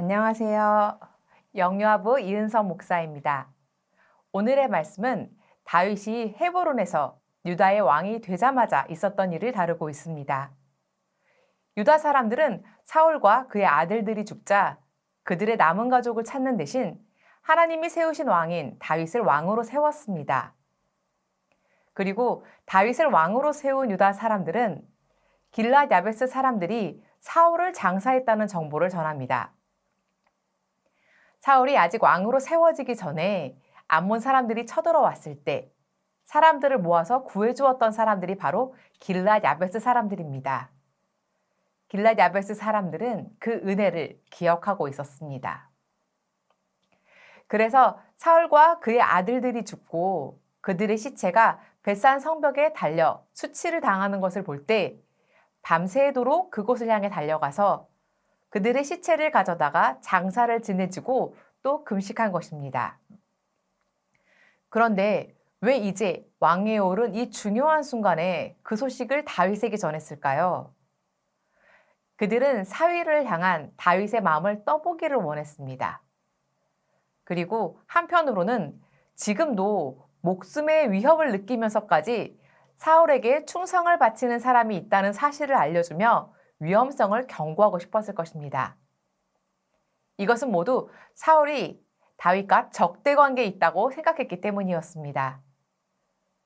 안녕하세요. 영유아부 이은서 목사입니다. 오늘의 말씀은 다윗이 헤브론에서 유다의 왕이 되자마자 있었던 일을 다루고 있습니다. 유다 사람들은 사울과 그의 아들들이 죽자 그들의 남은 가족을 찾는 대신 하나님이 세우신 왕인 다윗을 왕으로 세웠습니다. 그리고 다윗을 왕으로 세운 유다 사람들은 길랏 야베스 사람들이 사울을 장사했다는 정보를 전합니다. 사울이 아직 왕으로 세워지기 전에 암몬 사람들이 쳐들어왔을 때 사람들을 모아서 구해주었던 사람들이 바로 길랏 야베스 사람들입니다. 길랏 야베스 사람들은 그 은혜를 기억하고 있었습니다. 그래서 사울과 그의 아들들이 죽고 그들의 시체가 벳산 성벽에 달려 수치를 당하는 것을 볼 때 밤새도록 그곳을 향해 달려가서 그들의 시체를 가져다가 장사를 지내주고 또 금식한 것입니다. 그런데 왜 이제 왕위에 오른 이 중요한 순간에 그 소식을 다윗에게 전했을까요? 그들은 사위를 향한 다윗의 마음을 떠보기를 원했습니다. 그리고 한편으로는 지금도 목숨의 위협을 느끼면서까지 사울에게 충성을 바치는 사람이 있다는 사실을 알려주며 위험성을 경고하고 싶었을 것입니다. 이것은 모두 사울이 다윗과 적대 관계에 있다고 생각했기 때문이었습니다.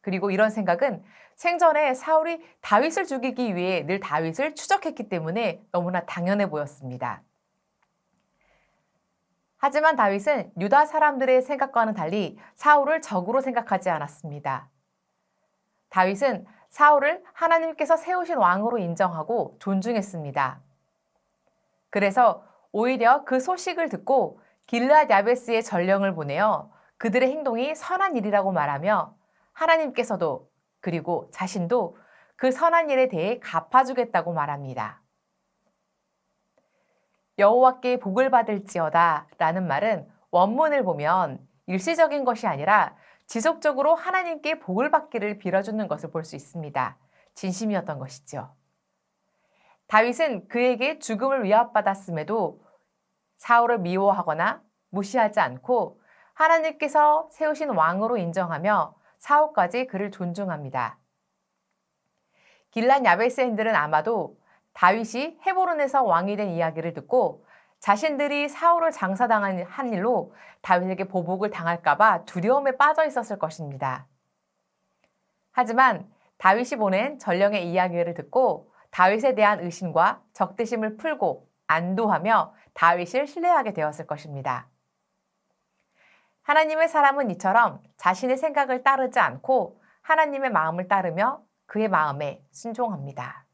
그리고 이런 생각은 생전에 사울이 다윗을 죽이기 위해 늘 다윗을 추적했기 때문에 너무나 당연해 보였습니다. 하지만 다윗은 유다 사람들의 생각과는 달리 사울을 적으로 생각하지 않았습니다. 다윗은 사울을 하나님께서 세우신 왕으로 인정하고 존중했습니다. 그래서 오히려 그 소식을 듣고 길랏 야베스의 전령을 보내어 그들의 행동이 선한 일이라고 말하며 하나님께서도 그리고 자신도 그 선한 일에 대해 갚아주겠다고 말합니다. 여호와께 복을 받을지어다 라는 말은 원문을 보면 일시적인 것이 아니라 지속적으로 하나님께 복을 받기를 빌어주는 것을 볼 수 있습니다. 진심이었던 것이죠. 다윗은 그에게 죽음을 위협받았음에도 사울을 미워하거나 무시하지 않고 하나님께서 세우신 왕으로 인정하며 사울까지 그를 존중합니다. 길랏 야베스인들은 아마도 다윗이 헤브론에서 왕이 된 이야기를 듣고 자신들이 사울을 장사당한 한 일로 다윗에게 보복을 당할까봐 두려움에 빠져 있었을 것입니다. 하지만 다윗이 보낸 전령의 이야기를 듣고 다윗에 대한 의심과 적대심을 풀고 안도하며 다윗을 신뢰하게 되었을 것입니다. 하나님의 사람은 이처럼 자신의 생각을 따르지 않고 하나님의 마음을 따르며 그의 마음에 순종합니다.